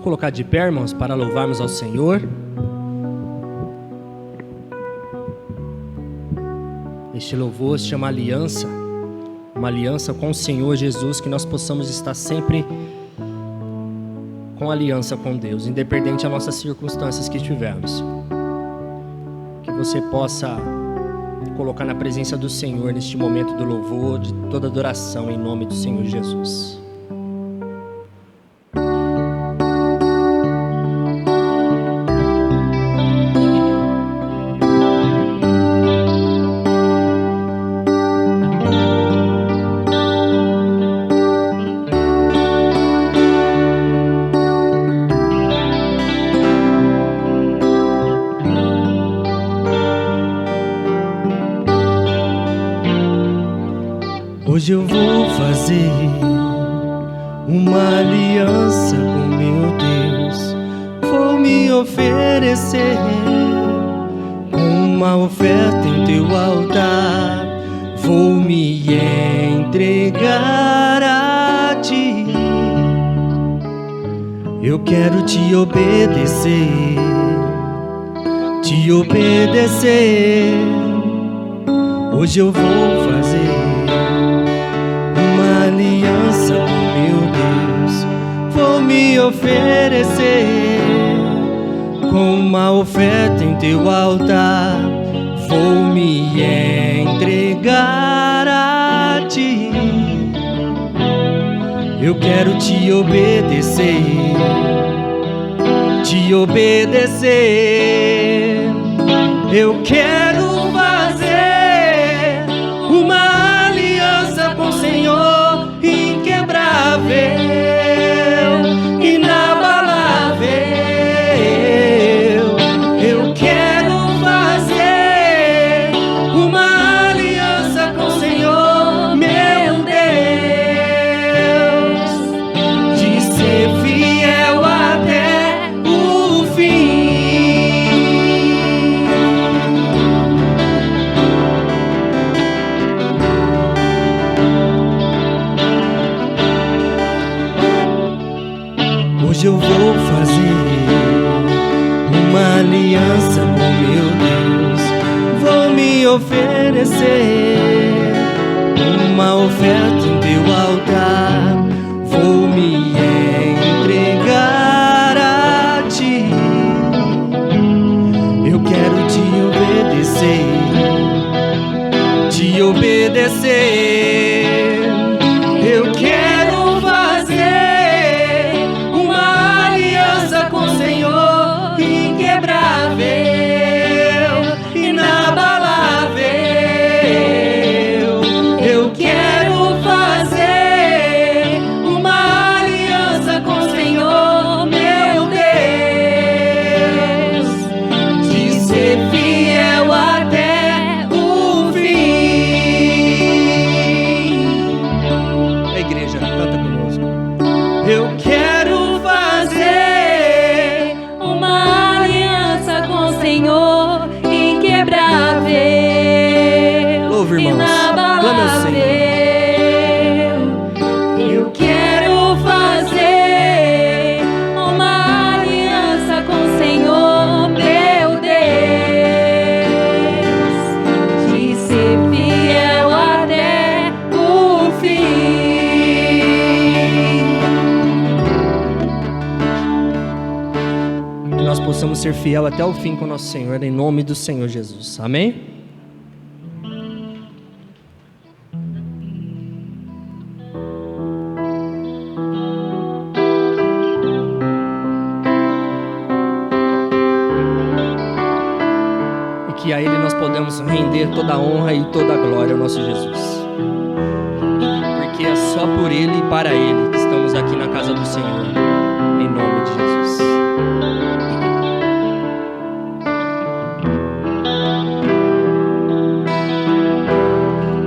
colocar de pé, irmãos, para louvarmos ao Senhor. Este louvor se chama aliança, uma aliança com o Senhor Jesus, que nós possamos estar sempre com aliança com Deus, independente das nossas circunstâncias que tivermos. Que você possa colocar na presença do Senhor neste momento do louvor, de toda adoração, em nome do Senhor Jesus. Hoje eu vou fazer uma aliança com meu Deus. Vou me oferecer com uma oferta em teu altar. Vou me entregar a ti. Eu quero te obedecer, te obedecer. Hoje eu vou fazer uma aliança com meu Deus. Vou me oferecer com uma oferta em teu altar. Vou me entregar a ti. Eu quero te obedecer, te obedecer. Eu quero fazer uma aliança com o Senhor, inquebrável, inabalável. Eu quero fazer uma aliança com o Senhor, meu Deus, de ser fiel até o fim. Hoje eu vou fazer uma aliança com meu Deus. Vou me oferecer uma oferta em teu altar. Vou me entregar a ti. Eu quero te obedecer, te obedecer. Eu quero fazer uma aliança com o Senhor, inquebrável, inabalável. Eu quero fazer uma aliança com o Senhor, meu Deus, de ser fiel até o fim. A igreja canta conosco. Eu quero fazer Uma aliança com o Senhor, inquebrável, Louve, irmãos. Clame ao inabalável. Eu quero fazer uma aliança com o Senhor, meu Deus, de ser fiel até o fim. Que nós possamos ser fiel até o fim com o nosso Senhor, em nome do Senhor Jesus. Amém? E que a Ele nós podemos render toda a honra e toda a glória ao nosso Jesus. Porque é só por Ele e para Ele que estamos aqui na casa do Senhor, em nome de Jesus.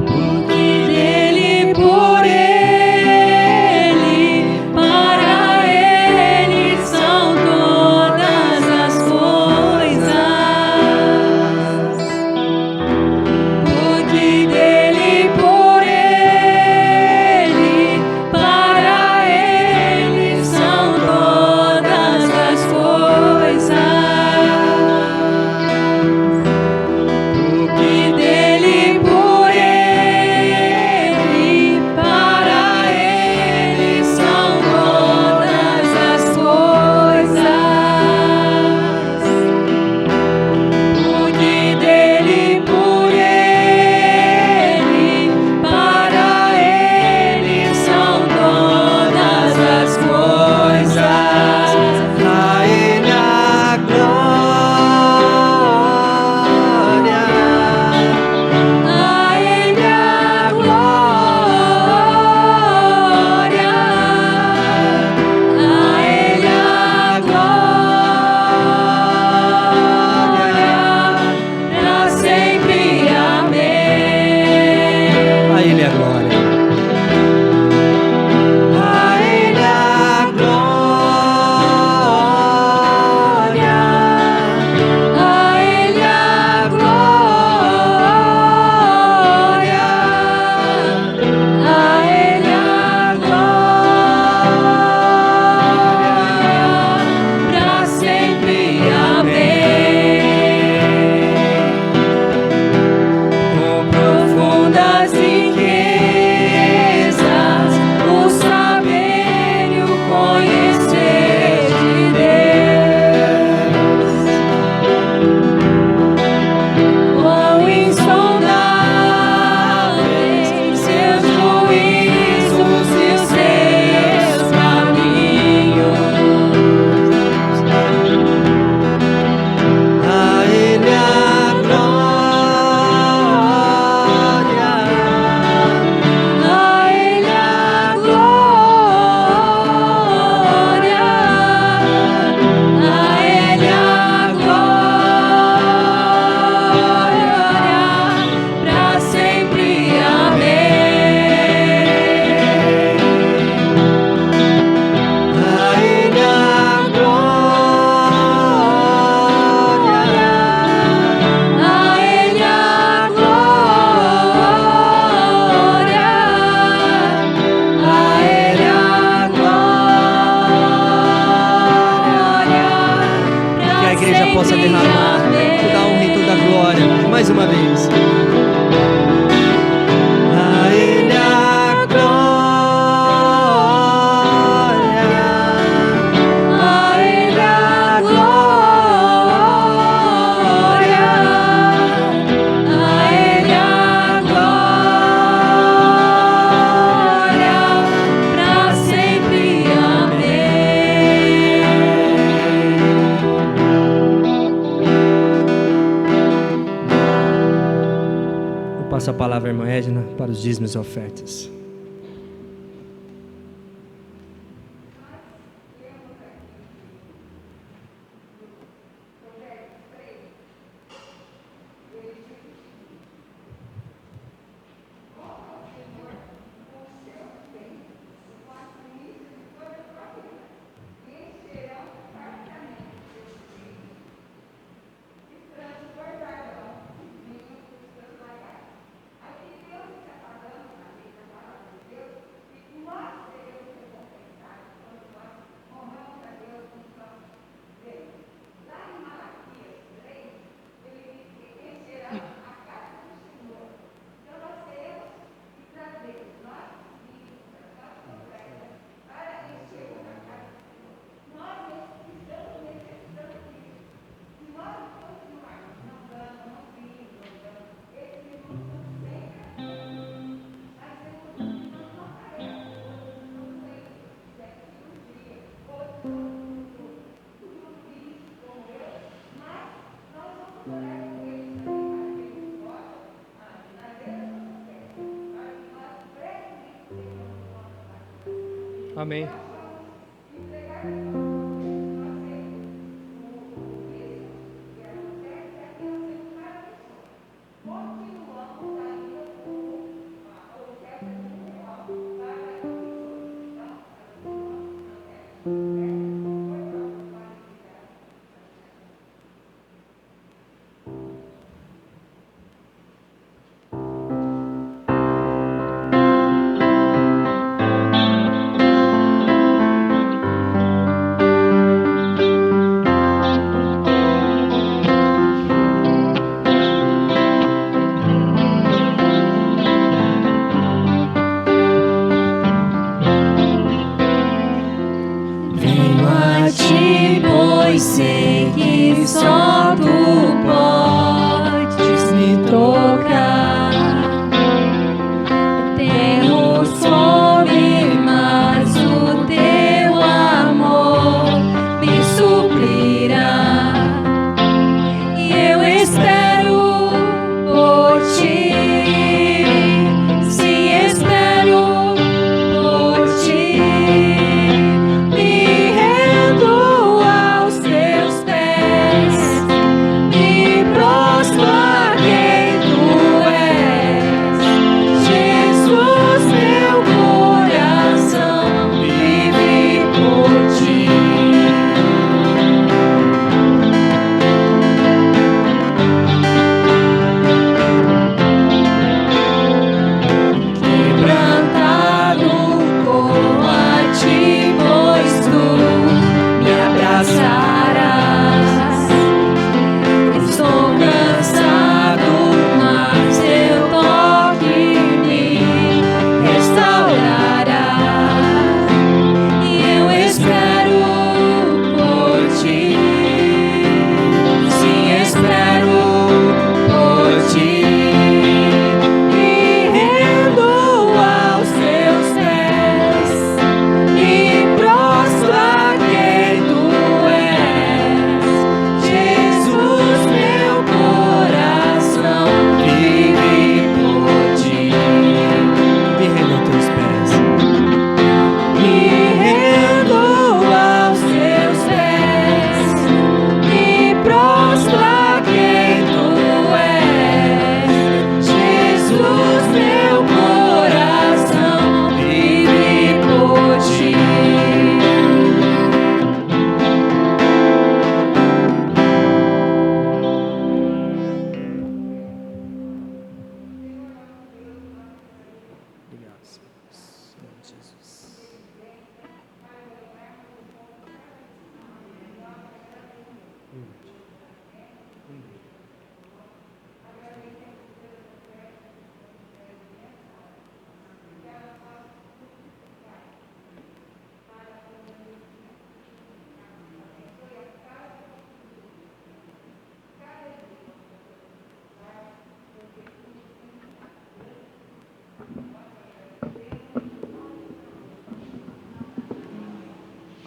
Porque dele, por ele, para ele são todas as coisas. Porque dele, por ele, para ele são glória. Mais uma vez. A Ele a glória. A Ele a glória. A Ele a glória. Pra sempre. Amém. Eu passo a palavra à irmã Edna para os dízimos e ofertas. Amém.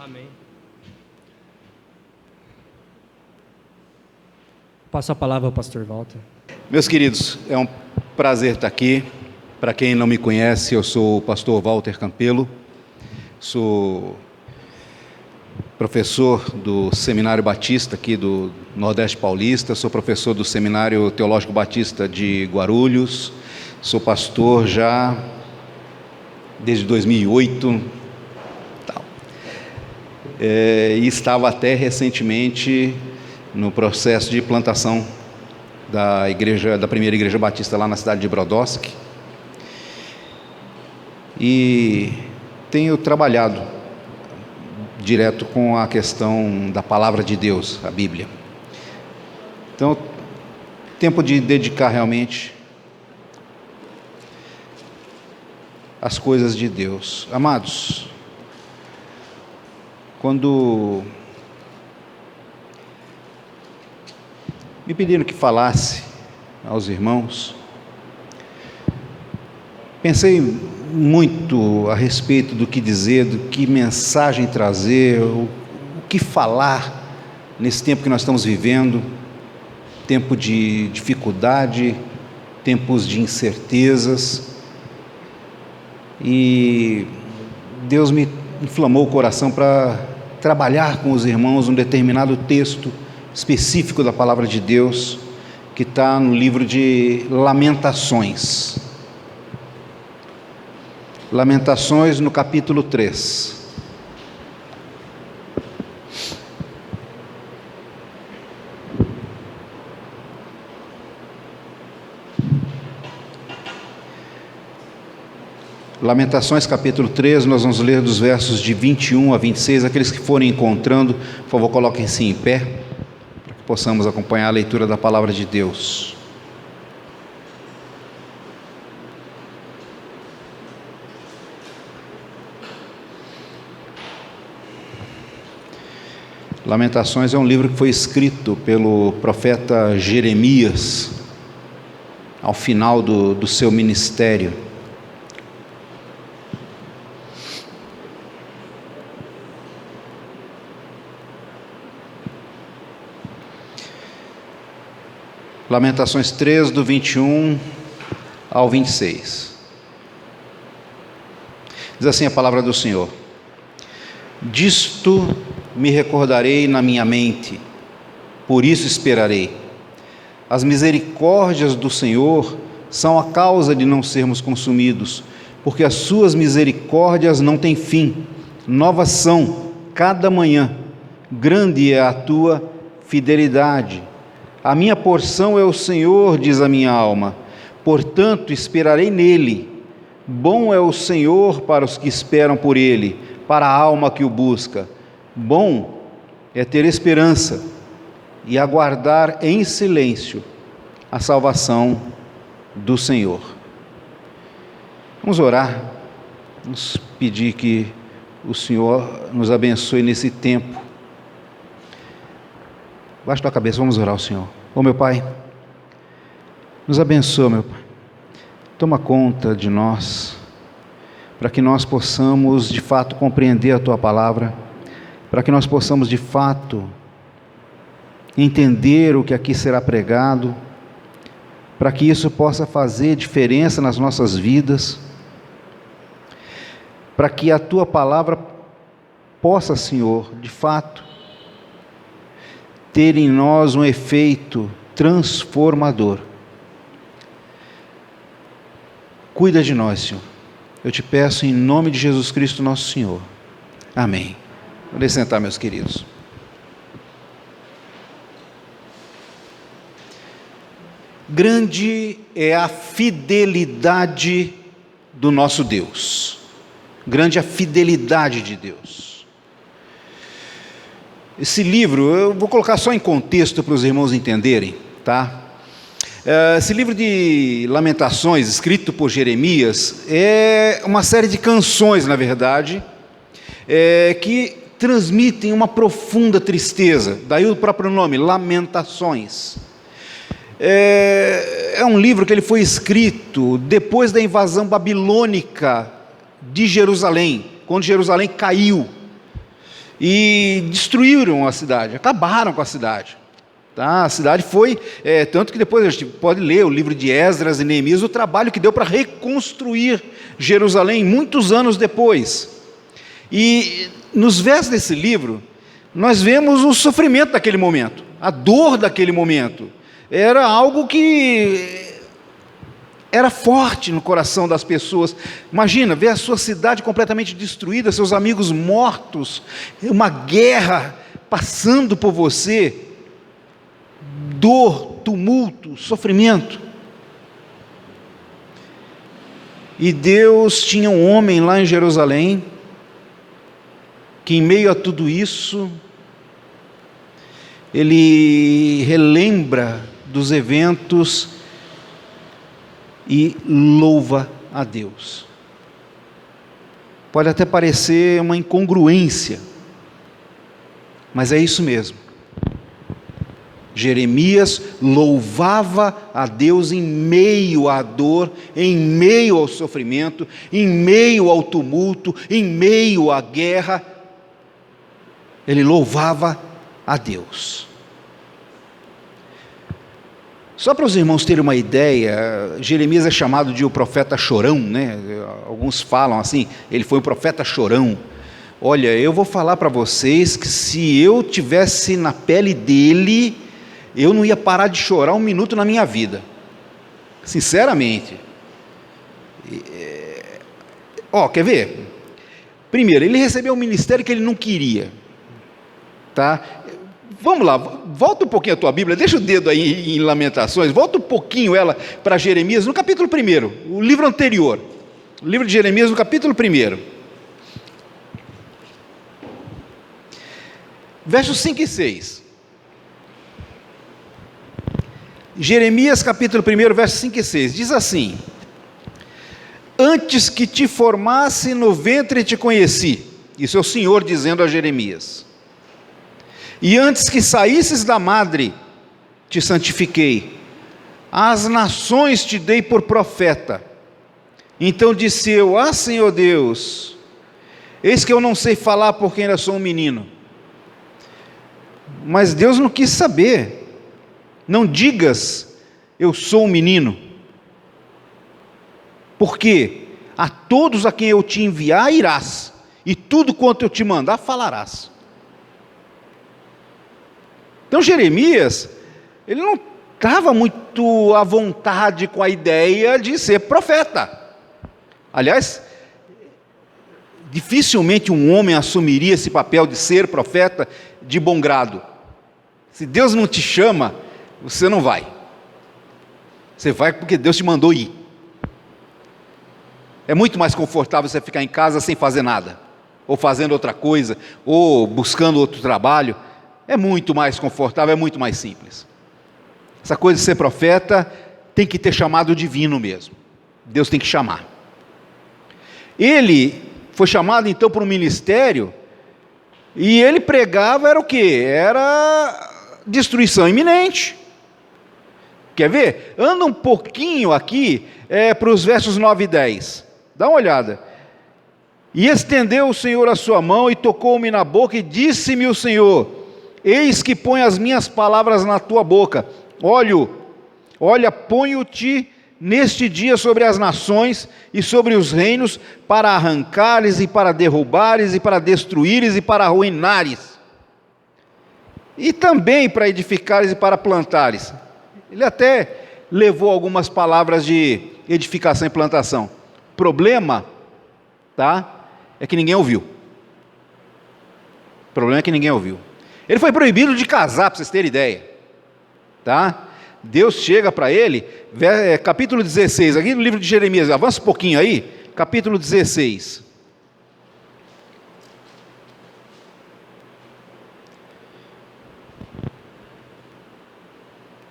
Amém. Passo a palavra ao pastor Walter. Meus queridos, é um prazer estar aqui. Para quem não me conhece, eu sou o pastor Walter Campelo, sou professor do Seminário Batista aqui do Nordeste Paulista, sou professor do Seminário Teológico Batista de Guarulhos, sou pastor já desde 2008, e estava até recentemente no processo de plantação da primeira igreja batista lá na cidade de Brodowski, e tenho trabalhado direto com a questão da palavra de Deus, a Bíblia. Então, tempo de dedicar realmente às coisas de Deus. Amados, quando me pediram que falasse aos irmãos, pensei muito a respeito do que dizer, do que mensagem trazer, o que falar nesse tempo que nós estamos vivendo, tempo de dificuldade, tempos de incertezas, e Deus me inflamou o coração para trabalhar com os irmãos um determinado texto específico da palavra de Deus, que está no livro de Lamentações. Lamentações, no capítulo 3. Lamentações, capítulo 3, nós vamos ler dos versos de 21 a 26. Aqueles que forem encontrando, por favor, coloquem-se em pé, para que possamos acompanhar a leitura da palavra de Deus. Lamentações é um livro que foi escrito pelo profeta Jeremias ao final do seu ministério. Lamentações 3, do 21 ao 26. Diz assim a palavra do Senhor: disto me recordarei na minha mente, por isso esperarei. As misericórdias do Senhor são a causa de não sermos consumidos, porque as suas misericórdias não têm fim, novas são cada manhã, grande é a tua fidelidade. A minha porção é o Senhor, diz a minha alma, portanto esperarei nele. Bom é o Senhor para os que esperam por ele, para a alma que o busca. Bom é ter esperança e aguardar em silêncio a salvação do Senhor. Vamos orar, vamos pedir que o Senhor nos abençoe nesse tempo. Baixa tua cabeça, vamos orar ao Senhor. Ô meu Pai, nos abençoa, meu Pai. Toma conta de nós, para que nós possamos de fato compreender a Tua palavra, para que nós possamos de fato entender o que aqui será pregado, para que isso possa fazer diferença nas nossas vidas, para que a Tua palavra possa, Senhor, de fato, ter em nós um efeito transformador. Cuida de nós, Senhor. Eu te peço em nome de Jesus Cristo, nosso Senhor. Amém. Vamos sentar, meus queridos. Grande é a fidelidade do nosso Deus. Grande é a fidelidade de Deus. Esse livro, eu vou colocar só em contexto para os irmãos entenderem, tá? Esse livro de Lamentações, escrito por Jeremias, é uma série de canções, na verdade, que transmitem uma profunda tristeza, daí o próprio nome, Lamentações. É um livro que ele foi escrito depois da invasão babilônica de Jerusalém, quando Jerusalém caiu. e destruíram a cidade, acabaram com a cidade. Tá? A cidade foi, tanto que depois a gente pode ler o livro de Esdras e Neemias, o trabalho que deu para reconstruir Jerusalém muitos anos depois. E nos versos desse livro, nós vemos o sofrimento daquele momento, a dor daquele momento. Era algo que era forte no coração das pessoas. Imagina, ver a sua cidade completamente destruída, seus amigos mortos, uma guerra passando por você, dor, tumulto, sofrimento. E Deus tinha um homem lá em Jerusalém, que em meio a tudo isso, ele relembra dos eventos e louva a Deus. Pode até parecer uma incongruência, mas é isso mesmo. Jeremias louvava a Deus em meio à dor, em meio ao sofrimento, em meio ao tumulto, em meio à guerra. Ele louvava a Deus. Só para os irmãos terem uma ideia, Jeremias é chamado de o profeta chorão, né? Alguns falam assim, ele foi o profeta chorão. Olha, eu vou falar para vocês que se eu tivesse na pele dele, eu não ia parar de chorar um minuto na minha vida, sinceramente. Quer ver? Primeiro, ele recebeu um ministério que ele não queria, tá? Vamos lá, volta um pouquinho a tua Bíblia, deixa o dedo aí em Lamentações, volta um pouquinho ela para Jeremias, no capítulo 1, o livro anterior, o livro de Jeremias, no capítulo 1, versos 5 e 6. Jeremias capítulo 1, versos 5 e 6, diz assim: antes que te formasse no ventre te conheci, isso é o Senhor dizendo a Jeremias, e antes que saísses da madre te santifiquei, às nações te dei por profeta. Então disse eu: Senhor Deus, eis que eu não sei falar porque ainda sou um menino. Mas Deus não quis saber. Não digas, eu sou um menino, porque a todos a quem eu te enviar irás, e tudo quanto eu te mandar falarás. Então Jeremias, ele não estava muito à vontade com a ideia de ser profeta. Aliás, dificilmente um homem assumiria esse papel de ser profeta de bom grado. Se Deus não te chama, você não vai. Você vai porque Deus te mandou ir. É muito mais confortável você ficar em casa sem fazer nada, ou fazendo outra coisa, ou buscando outro trabalho. É muito mais confortável, é muito mais simples. Essa coisa de ser profeta tem que ter chamado divino mesmo. Deus tem que chamar. Ele foi chamado então para um ministério, e ele pregava era o quê? Era destruição iminente. Quer ver? Anda um pouquinho aqui para os versos 9 e 10. Dá uma olhada. E estendeu o Senhor a sua mão e tocou-me na boca e disse-me o Senhor: eis que põe as minhas palavras na tua boca. Olha, ponho-te neste dia sobre as nações e sobre os reinos, para arrancares e para derrubares e para destruíres e para arruinares, e também para edificares e para plantares. Ele até levou algumas palavras de edificação e plantação. Problema, tá? É que ninguém ouviu. O problema é que ninguém ouviu. Ele foi proibido de casar, para vocês terem ideia, tá? Deus chega para ele, capítulo 16, aqui no livro de Jeremias, avança um pouquinho aí, capítulo 16.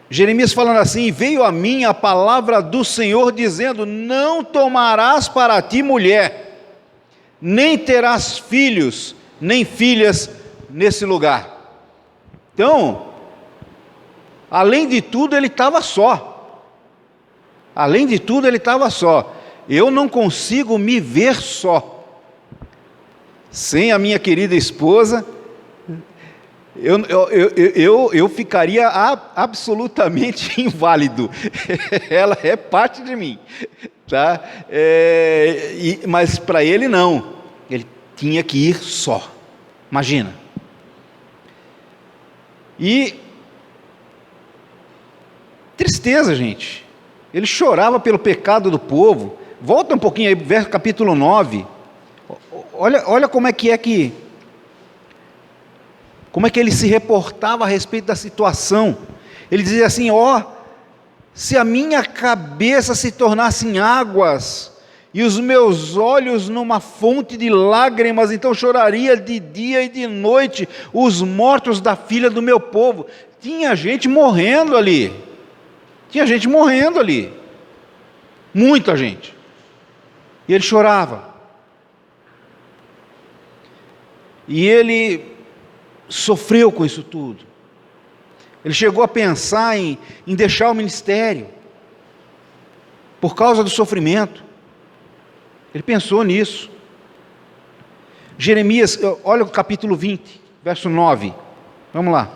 Jeremias falando assim: veio a mim a palavra do Senhor dizendo: não tomarás para ti mulher, nem terás filhos, nem filhas nesse lugar. Então, além de tudo ele estava só. Além de tudo ele estava só. Eu não consigo me ver só, sem a minha querida esposa, eu ficaria absolutamente inválido. Ela é parte de mim, tá? Mas para ele não, ele tinha que ir só. Imagina. E tristeza, gente. Ele chorava pelo pecado do povo. Volta um pouquinho aí, verso capítulo 9. Olha como é que ele se reportava a respeito da situação. Ele dizia assim: se a minha cabeça se tornasse em águas, e os meus olhos numa fonte de lágrimas, então choraria de dia e de noite os mortos da filha do meu povo. Tinha gente morrendo ali. Muita gente. E ele chorava. E ele sofreu com isso tudo. Ele chegou a pensar em deixar o ministério, por causa do sofrimento. Ele pensou nisso. Jeremias, olha o capítulo 20, verso 9. Vamos lá.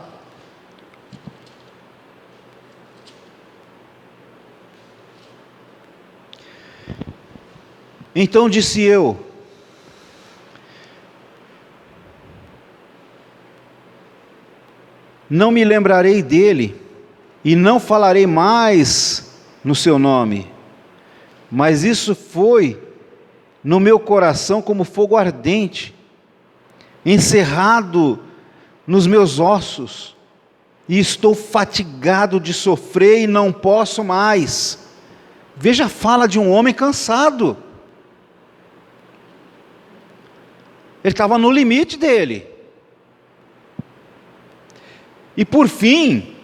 Então disse eu: não me lembrarei dele, e não falarei mais no seu nome, mas isso foi no meu coração como fogo ardente, encerrado nos meus ossos, e estou fatigado de sofrer e não posso mais. Veja a fala de um homem cansado. Ele estava no limite dele. E por fim,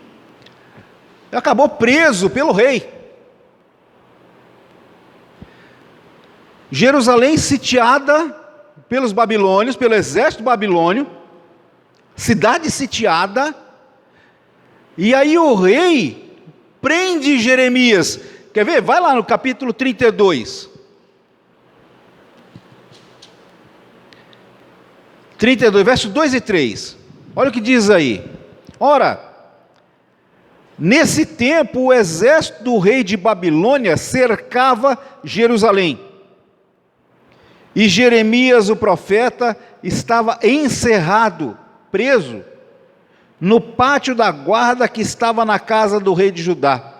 acabou preso pelo rei. Jerusalém sitiada pelos babilônios, pelo exército babilônio, cidade sitiada, e aí o rei prende Jeremias. Quer ver? Vai lá no capítulo 32. 32, versos 2 e 3. Olha o que diz aí. Ora, nesse tempo o exército do rei de Babilônia cercava Jerusalém. E Jeremias, o profeta, estava encerrado, preso, no pátio da guarda que estava na casa do rei de Judá.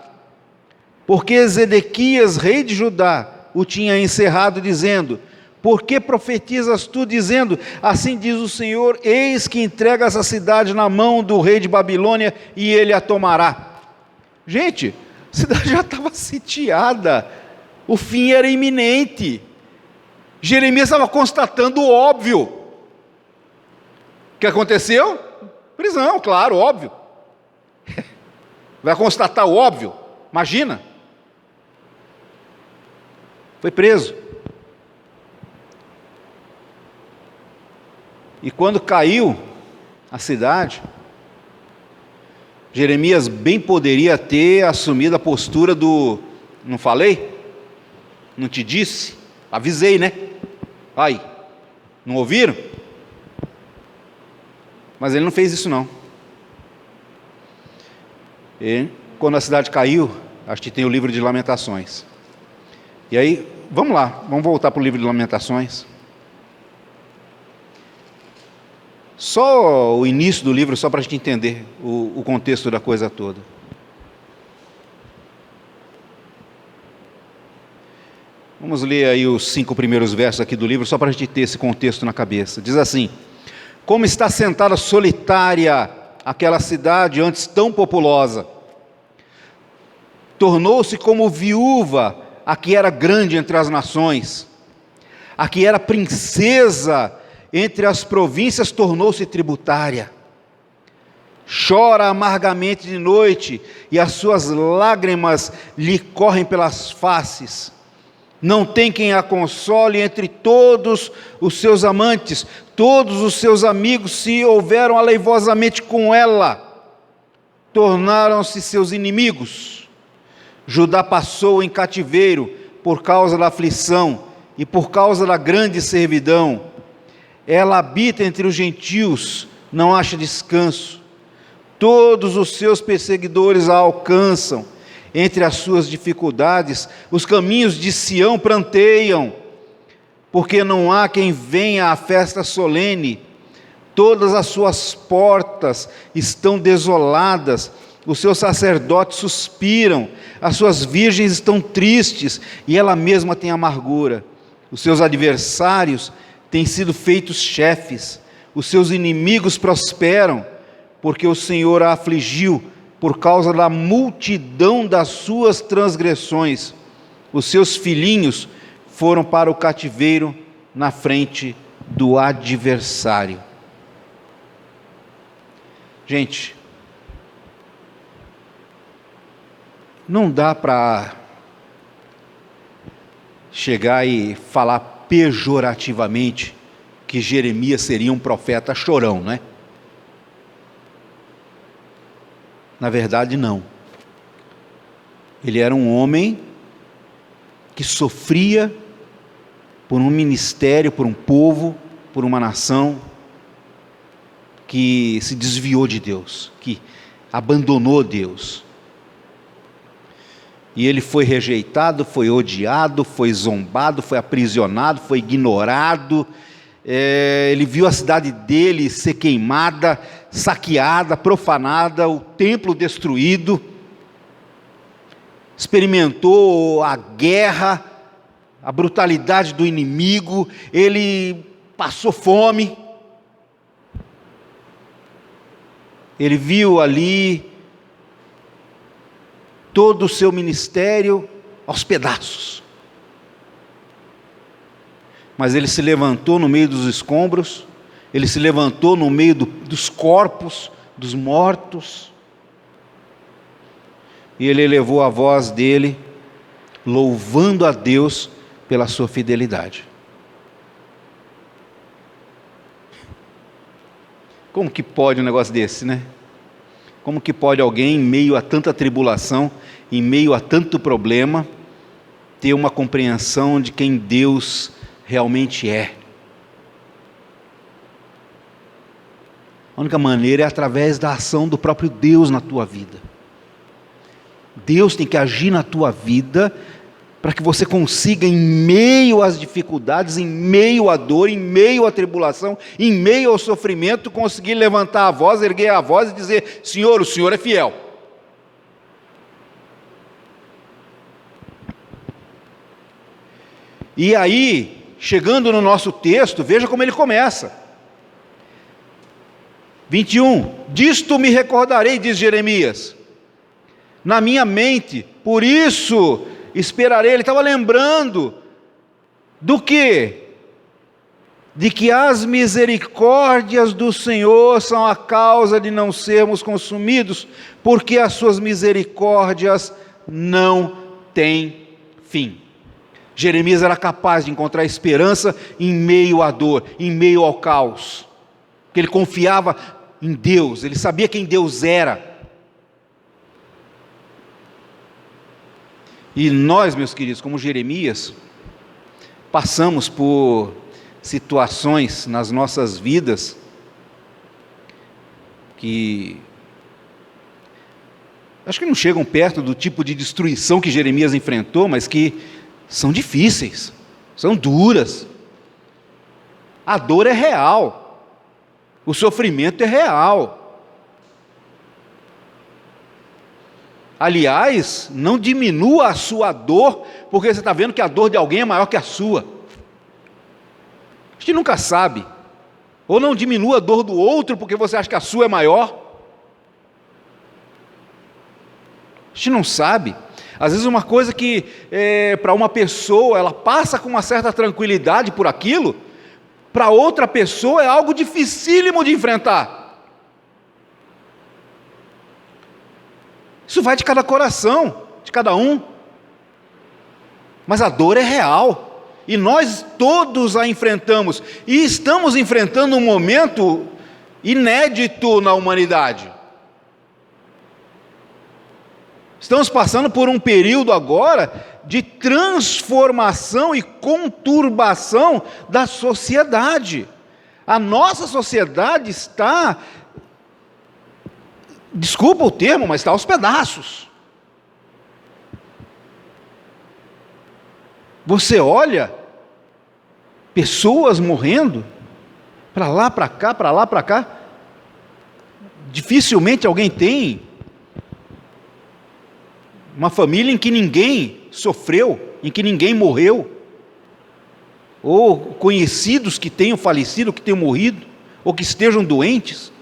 Porque Zedequias, rei de Judá, o tinha encerrado, dizendo: por que profetizas tu, dizendo, assim diz o Senhor, eis que entrega essa cidade na mão do rei de Babilônia, e ele a tomará. Gente, a cidade já estava sitiada, o fim era iminente. Jeremias estava constatando o óbvio. O que aconteceu? Prisão, claro, óbvio. Vai constatar o óbvio? Imagina. Foi preso. E quando caiu a cidade, Jeremias bem poderia ter assumido a postura do: não falei? Não te disse? Avisei, né? Ai, não ouviram? Mas ele não fez isso não. E quando a cidade caiu, acho que tem o livro de Lamentações. E aí, vamos lá, vamos voltar para o livro de Lamentações. Só o início do livro, só para a gente entender o contexto da coisa toda. Vamos ler aí os 5 primeiros versos aqui do livro, só para a gente ter esse contexto na cabeça. Diz assim: como está sentada solitária aquela cidade antes tão populosa, tornou-se como viúva a que era grande entre as nações, a que era princesa entre as províncias, tornou-se tributária. Chora amargamente de noite, e as suas lágrimas lhe correm pelas faces. Não tem quem a console entre todos os seus amantes, todos os seus amigos se houveram aleivosamente com ela, tornaram-se seus inimigos. Judá passou em cativeiro por causa da aflição e por causa da grande servidão. Ela habita entre os gentios, não acha descanso. Todos os seus perseguidores a alcançam. Entre as suas dificuldades, os caminhos de Sião pranteiam, porque não há quem venha à festa solene. Todas as suas portas estão desoladas, os seus sacerdotes suspiram, as suas virgens estão tristes, e ela mesma tem amargura. Os seus adversários têm sido feitos chefes, os seus inimigos prosperam, porque o Senhor a afligiu por causa da multidão das suas transgressões. Os seus filhinhos foram para o cativeiro na frente do adversário. Gente, não dá para chegar e falar pejorativamente que Jeremias seria um profeta chorão, não é? Na verdade, não. Ele era um homem que sofria por um ministério, por um povo, por uma nação que se desviou de Deus, que abandonou Deus. E ele foi rejeitado, foi odiado, foi zombado, foi aprisionado, foi ignorado. Ele viu a cidade dele ser queimada, saqueada, profanada, o templo destruído. Experimentou a guerra, a brutalidade do inimigo. Ele passou fome. Ele viu ali todo o seu ministério aos pedaços. Mas ele se levantou no meio dos escombros, ele se levantou no meio dos corpos, dos mortos, e ele elevou a voz dele, louvando a Deus pela sua fidelidade. Como que pode um negócio desse, né? Como que pode alguém, em meio a tanta tribulação, em meio a tanto problema, ter uma compreensão de quem Deus realmente é? A única maneira é através da ação do próprio Deus na tua vida. Deus tem que agir na tua vida para que você consiga, em meio às dificuldades, em meio à dor, em meio à tribulação, em meio ao sofrimento, conseguir levantar a voz, erguer a voz e dizer: Senhor, o Senhor é fiel. E aí, chegando no nosso texto, veja como ele começa. 21, disto me recordarei, diz Jeremias, na minha mente, por isso esperarei. Ele estava lembrando do quê? De que as misericórdias do Senhor são a causa de não sermos consumidos, porque as suas misericórdias não têm fim. Jeremias era capaz de encontrar esperança em meio à dor, em meio ao caos, porque ele confiava em Deus, ele sabia quem Deus era. E nós, meus queridos, como Jeremias, passamos por situações nas nossas vidas que acho que não chegam perto do tipo de destruição que Jeremias enfrentou, mas que são difíceis, são duras. A dor é real, o sofrimento é real. Aliás, não diminua a sua dor, porque você está vendo que a dor de alguém é maior que a sua. A gente nunca sabe. Ou não diminua a dor do outro, porque você acha que a sua é maior. A gente não sabe. Às vezes uma coisa que para uma pessoa, ela passa com uma certa tranquilidade por aquilo, para outra pessoa é algo dificílimo de enfrentar. Isso vai de cada coração, de cada um. Mas a dor é real, e nós todos a enfrentamos, e estamos enfrentando um momento inédito na humanidade. Estamos passando por um período agora de transformação e conturbação da sociedade. A nossa sociedade está, desculpa o termo, mas está aos pedaços. Você olha pessoas morrendo, para lá, para cá, para lá, para cá. Dificilmente alguém tem uma família em que ninguém sofreu, em que ninguém morreu, ou conhecidos que tenham falecido, que tenham morrido, ou que estejam doentes,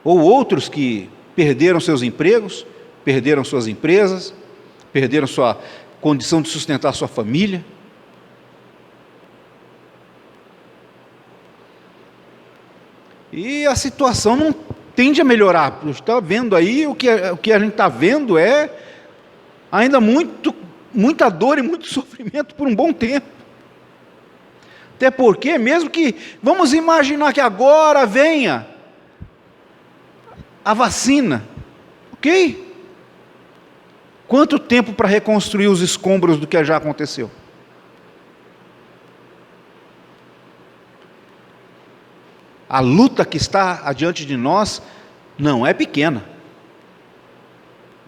ou outros que perderam seus empregos, perderam suas empresas, perderam sua condição de sustentar sua família. E a situação não tende a melhorar. Está vendo aí, o que a gente está vendo é ainda muita dor e muito sofrimento por um bom tempo. Até porque, mesmo que, vamos imaginar que agora venha a vacina, ok? Quanto tempo para reconstruir os escombros do que já aconteceu? A luta que está adiante de nós não é pequena.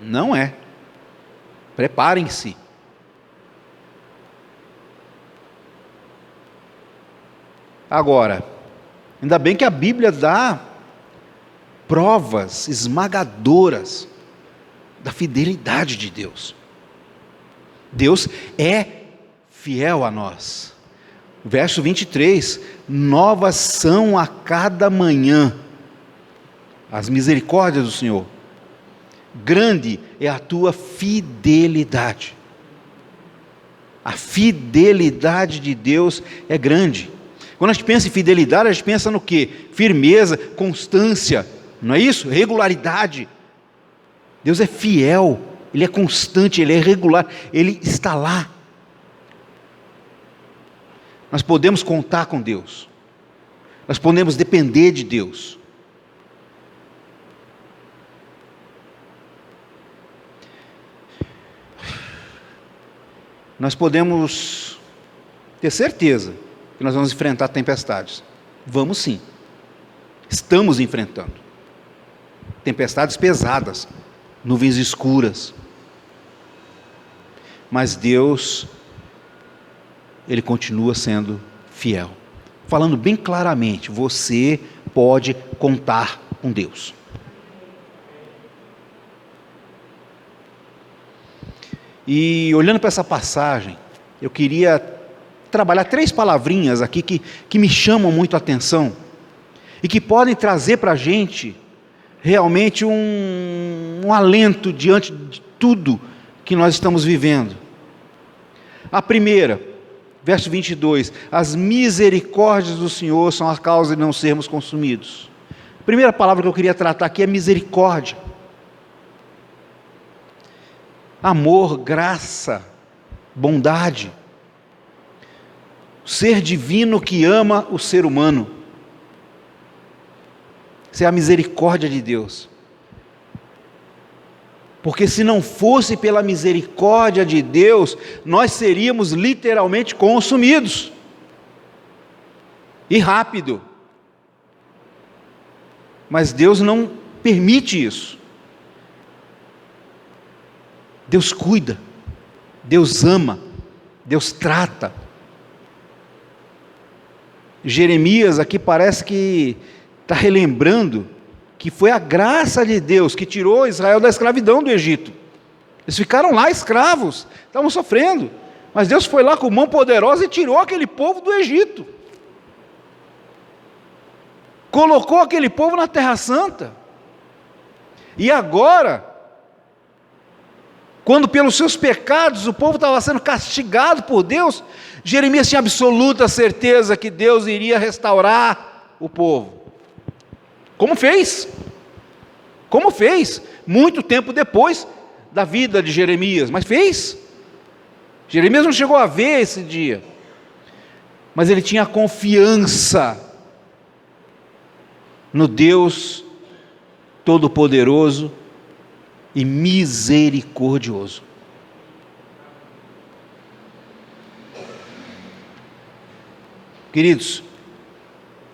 Não é. Preparem-se. Agora, ainda bem que a Bíblia dá provas esmagadoras da fidelidade de Deus. Deus é fiel a nós. Verso 23, novas são a cada manhã as misericórdias do Senhor, grande é a tua fidelidade. A fidelidade de Deus é grande. Quando a gente pensa em fidelidade, a gente pensa no quê? Firmeza, constância, não é isso? Regularidade. Deus é fiel, Ele é constante, Ele é regular, Ele está lá. Nós podemos contar com Deus, nós podemos depender de Deus. Nós podemos ter certeza que nós vamos enfrentar tempestades. Vamos sim, estamos enfrentando tempestades pesadas, nuvens escuras, mas Deus, Ele continua sendo fiel. Falando bem claramente, você pode contar com Deus. E olhando para essa passagem, eu queria trabalhar 3 palavrinhas aqui que me chamam muito a atenção e que podem trazer para a gente realmente um alento diante de tudo que nós estamos vivendo. A primeira, verso 22, as misericórdias do Senhor são a causa de não sermos consumidos. A primeira palavra que eu queria tratar aqui é misericórdia. Amor, graça, bondade. O ser divino que ama o ser humano. Isso é a misericórdia de Deus. Porque se não fosse pela misericórdia de Deus, nós seríamos literalmente consumidos. E rápido. Mas Deus não permite isso. Deus cuida, Deus ama, Deus trata. Jeremias aqui parece que está relembrando que foi a graça de Deus que tirou Israel da escravidão do Egito. Eles ficaram lá escravos, estavam sofrendo, mas Deus foi lá com mão poderosa e tirou aquele povo do Egito. Colocou aquele povo na Terra Santa. E agora, quando pelos seus pecados o povo estava sendo castigado por Deus, Jeremias tinha absoluta certeza que Deus iria restaurar o povo. Como fez? Como fez? Muito tempo depois da vida de Jeremias, mas fez. Jeremias não chegou a ver esse dia, mas ele tinha confiança no Deus Todo-Poderoso e misericordioso. Queridos,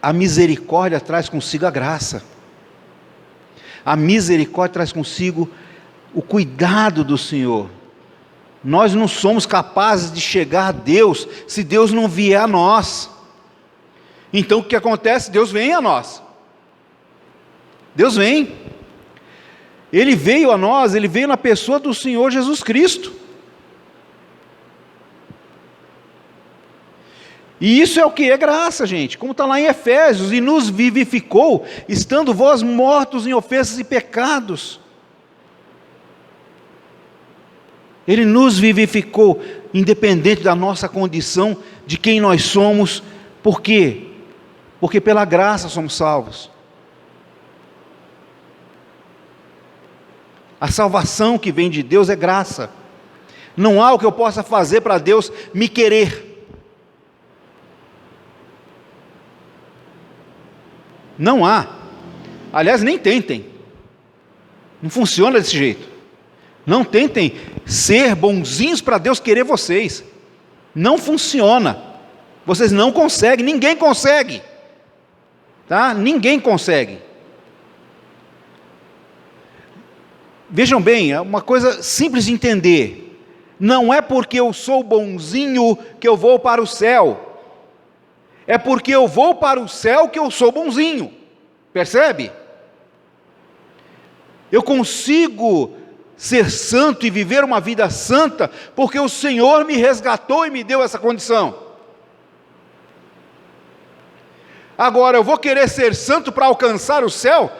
a misericórdia traz consigo a graça. A misericórdia traz consigo o cuidado do Senhor. Nós não somos capazes de chegar a Deus se Deus não vier a nós. Então o que acontece? Deus vem a nós. Deus vem. Ele veio a nós, Ele veio na pessoa do Senhor Jesus Cristo. E isso é o que? É graça, gente, como está lá em Efésios, e nos vivificou, estando vós mortos em ofensas e pecados. Ele nos vivificou, independente da nossa condição, de quem nós somos. Por quê? Porque pela graça somos salvos. A salvação que vem de Deus é graça. Não há o que eu possa fazer para Deus me querer. Não há. Aliás, nem tentem. Não funciona desse jeito. Não tentem ser bonzinhos para Deus querer vocês. Não funciona. Vocês não conseguem, ninguém consegue. Tá? Ninguém consegue. Vejam bem, é uma coisa simples de entender. Não é porque eu sou bonzinho que eu vou para o céu. É porque eu vou para o céu que eu sou bonzinho. Percebe? Eu consigo ser santo e viver uma vida santa porque o Senhor me resgatou e me deu essa condição. Agora, eu vou querer ser santo para alcançar o céu?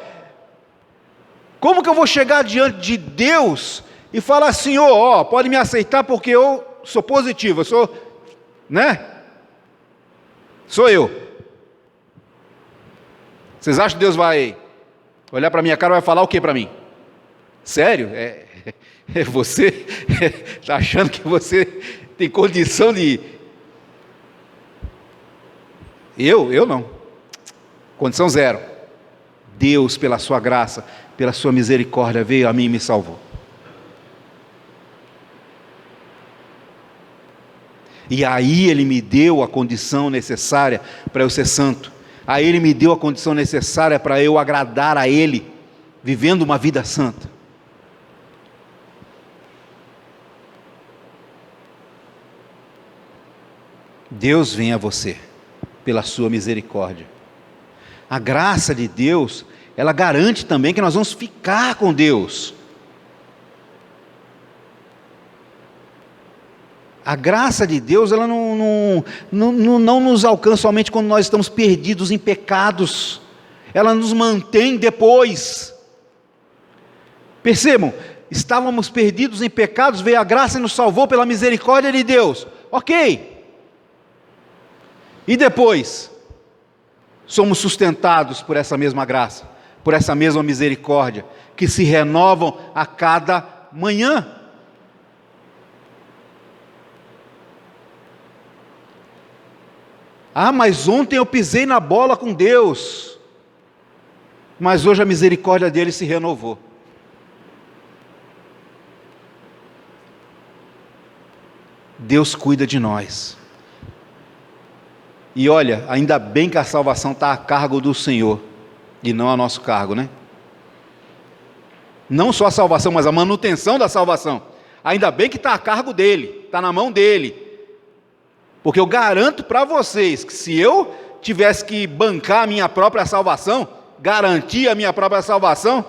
Como que eu vou chegar diante de Deus e falar, Senhor, ó, pode me aceitar porque eu sou positivo, eu sou, né? Sou eu. Vocês acham que Deus vai olhar para a minha cara e vai falar o que para mim? Sério? Você está achando que você tem condição de... Eu não. Condição zero. Deus, pela sua graça, pela sua misericórdia, veio a mim e me salvou. E aí Ele me deu a condição necessária para eu ser santo. Aí Ele me deu a condição necessária para eu agradar a Ele, vivendo uma vida santa. Deus vem a você, pela sua misericórdia. A graça de Deus, ela garante também que nós vamos ficar com Deus. A graça de Deus, ela não nos alcança somente quando nós estamos perdidos em pecados. Ela nos mantém depois. Percebam, estávamos perdidos em pecados, veio a graça e nos salvou pela misericórdia de Deus. Ok. E depois, somos sustentados por essa mesma graça, por essa mesma misericórdia, que se renovam a cada manhã. Ah, mas ontem eu pisei na bola com Deus, mas hoje a misericórdia dele se renovou. Deus cuida de nós. E olha, ainda bem que a salvação está a cargo do Senhor, e não a nosso cargo, né? Não só a salvação, mas a manutenção da salvação. Ainda bem que está a cargo dele, está na mão dele. Porque eu garanto para vocês que se eu tivesse que bancar a minha própria salvação, garantir a minha própria salvação,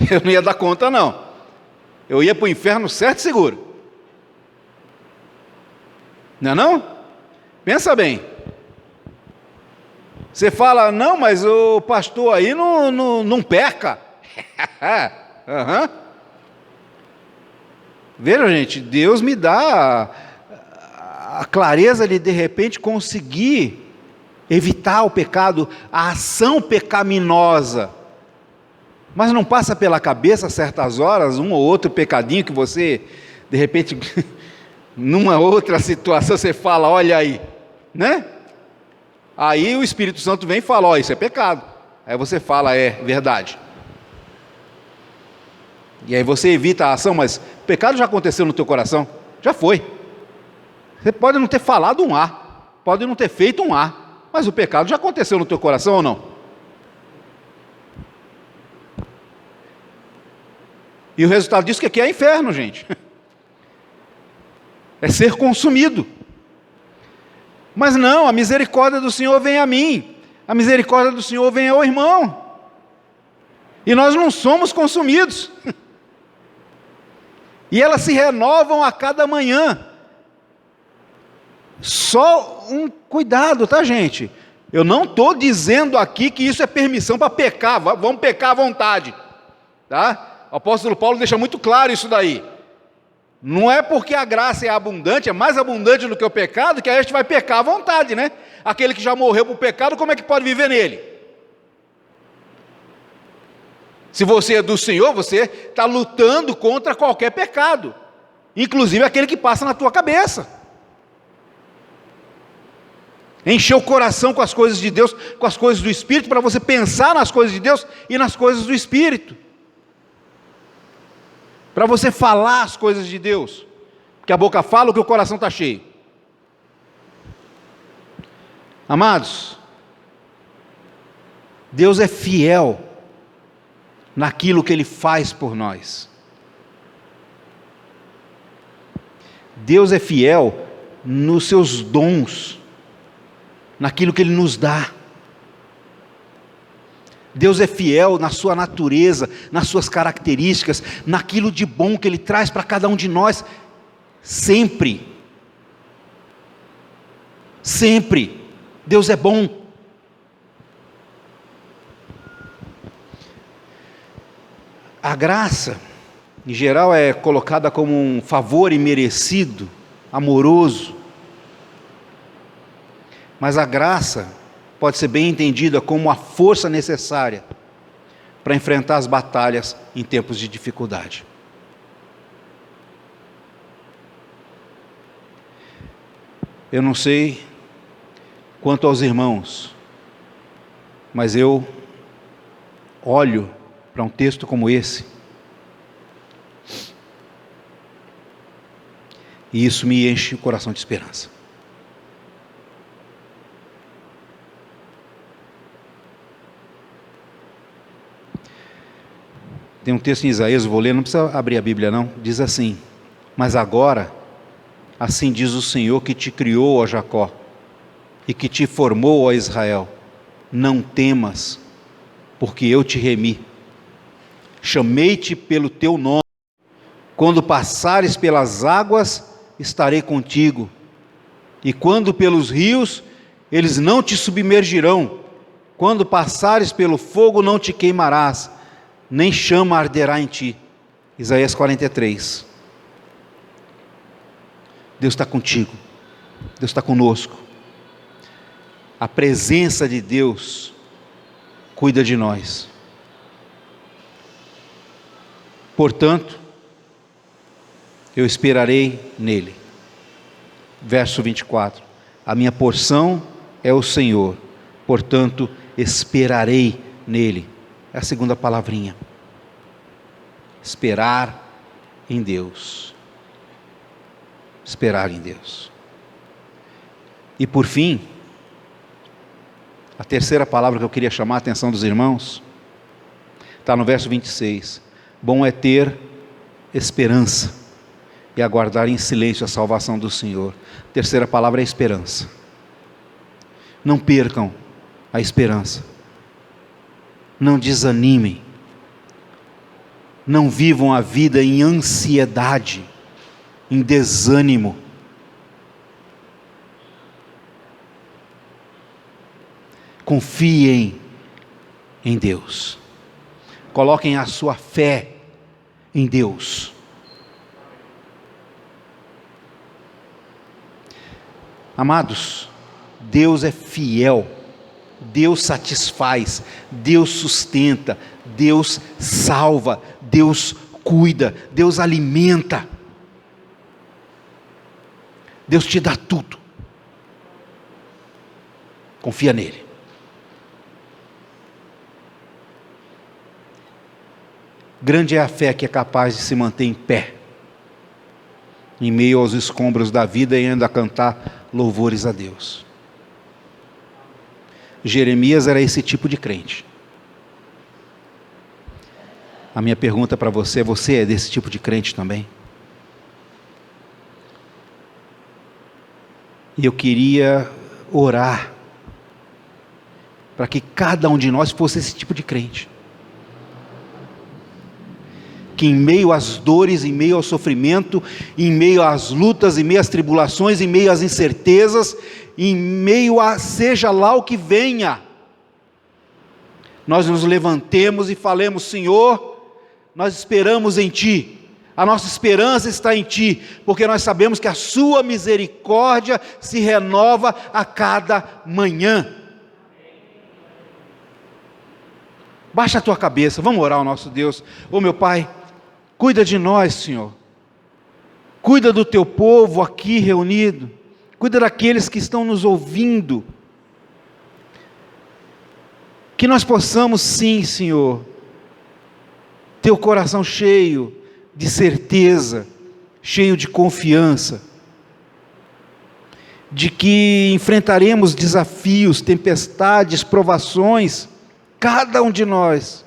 eu não ia dar conta não. Eu ia para o inferno certo e seguro. Não é não? Pensa bem. Você fala, não, mas o pastor aí não peca. Uhum. Veja, gente, Deus me dá a clareza de repente conseguir evitar o pecado, a ação pecaminosa. Mas não passa pela cabeça, a certas horas, um ou outro pecadinho que você, de repente, numa outra situação, você fala, olha aí, né? Aí o Espírito Santo vem e fala, ó, isso é pecado. Aí você fala, é verdade. E aí você evita a ação, mas o pecado já aconteceu no teu coração? Já foi. Você pode não ter falado um A, pode não ter feito um A, mas o pecado já aconteceu no teu coração ou não? E o resultado disso que aqui é inferno, gente. É ser consumido. Mas não, a misericórdia do Senhor vem a mim. A misericórdia do Senhor vem ao irmão. E nós não somos consumidos. E elas se renovam a cada manhã. Só um cuidado, tá, gente? Eu não estou dizendo aqui que isso é permissão para pecar. Vamos pecar à vontade, tá? O apóstolo Paulo deixa muito claro isso daí. Não é porque a graça é abundante, é mais abundante do que o pecado, que a gente vai pecar à vontade, né? Aquele que já morreu para o pecado, como é que pode viver nele? Se você é do Senhor, você está lutando contra qualquer pecado, inclusive aquele que passa na tua cabeça. Encher o coração com as coisas de Deus, com as coisas do Espírito, para você pensar nas coisas de Deus e nas coisas do Espírito. Para você falar as coisas de Deus, porque a boca fala o que o coração está cheio. Amados, Deus é fiel naquilo que Ele faz por nós. Deus é fiel nos seus dons, naquilo que Ele nos dá. Deus é fiel na sua natureza, nas suas características, naquilo de bom que Ele traz para cada um de nós, sempre. Sempre. Deus é bom. A graça, em geral, é colocada como um favor imerecido, amoroso. Mas a graça pode ser bem entendida como a força necessária para enfrentar as batalhas em tempos de dificuldade. Eu não sei quanto aos irmãos, mas eu olho para um texto como esse e isso me enche o coração de esperança. Tem um texto em Isaías, vou ler, não precisa abrir a Bíblia não, diz assim: mas agora, assim diz o Senhor que te criou, ó Jacó, e que te formou, ó Israel, não temas, porque eu te remi, chamei-te pelo teu nome, quando passares pelas águas, estarei contigo, e quando pelos rios, eles não te submergirão, quando passares pelo fogo, não te queimarás, nem chama arderá em ti. Isaías 43. Deus está contigo, Deus está conosco, a presença de Deus cuida de nós. Portanto, eu esperarei nele. Verso 24, a minha porção é o Senhor, portanto esperarei nele. É a segunda palavrinha. Esperar em Deus. Esperar em Deus. E por fim, a terceira palavra que eu queria chamar a atenção dos irmãos, está no verso 26. Bom é ter esperança e aguardar em silêncio a salvação do Senhor. A terceira palavra é esperança. Não percam a esperança. Não desanimem, não vivam a vida em ansiedade, em desânimo. Confiem em Deus, coloquem a sua fé em Deus. Amados, Deus é fiel. Deus satisfaz, Deus sustenta, Deus salva, Deus cuida, Deus alimenta. Deus te dá tudo. Confia nele. Grande é a fé que é capaz de se manter em pé, em meio aos escombros da vida e ainda cantar louvores a Deus. Jeremias era esse tipo de crente. A minha pergunta para você: você é desse tipo de crente também? E eu queria orar para que cada um de nós fosse esse tipo de crente. Que em meio às dores, em meio ao sofrimento, em meio às lutas, em meio às tribulações, em meio às incertezas, em meio a seja lá o que venha, nós nos levantemos e falemos: Senhor, nós esperamos em Ti, a nossa esperança está em Ti, porque nós sabemos que a Sua misericórdia se renova a cada manhã. Baixa a tua cabeça, vamos orar ao nosso Deus. Ô meu Pai, cuida de nós, Senhor, cuida do Teu povo aqui reunido, cuida daqueles que estão nos ouvindo, que nós possamos sim, Senhor, ter o coração cheio de certeza, cheio de confiança, de que enfrentaremos desafios, tempestades, provações, cada um de nós,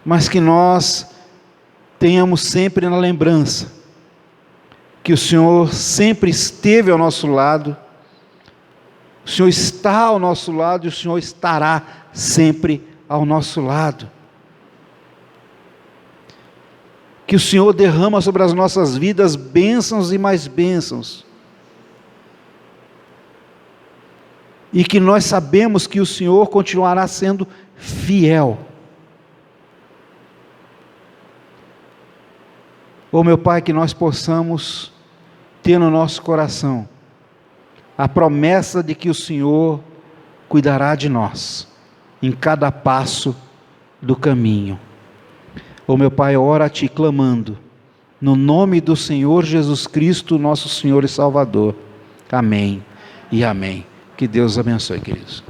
mas que nós tenhamos sempre na lembrança que o Senhor sempre esteve ao nosso lado, o Senhor está ao nosso lado e o Senhor estará sempre ao nosso lado. Que o Senhor derrama sobre as nossas vidas bênçãos e mais bênçãos. E que nós sabemos que o Senhor continuará sendo fiel. Oh meu Pai, que nós possamos ter no nosso coração a promessa de que o Senhor cuidará de nós em cada passo do caminho. Oh meu Pai, ora a Ti clamando, no nome do Senhor Jesus Cristo, nosso Senhor e Salvador. Amém e amém. Que Deus abençoe, queridos.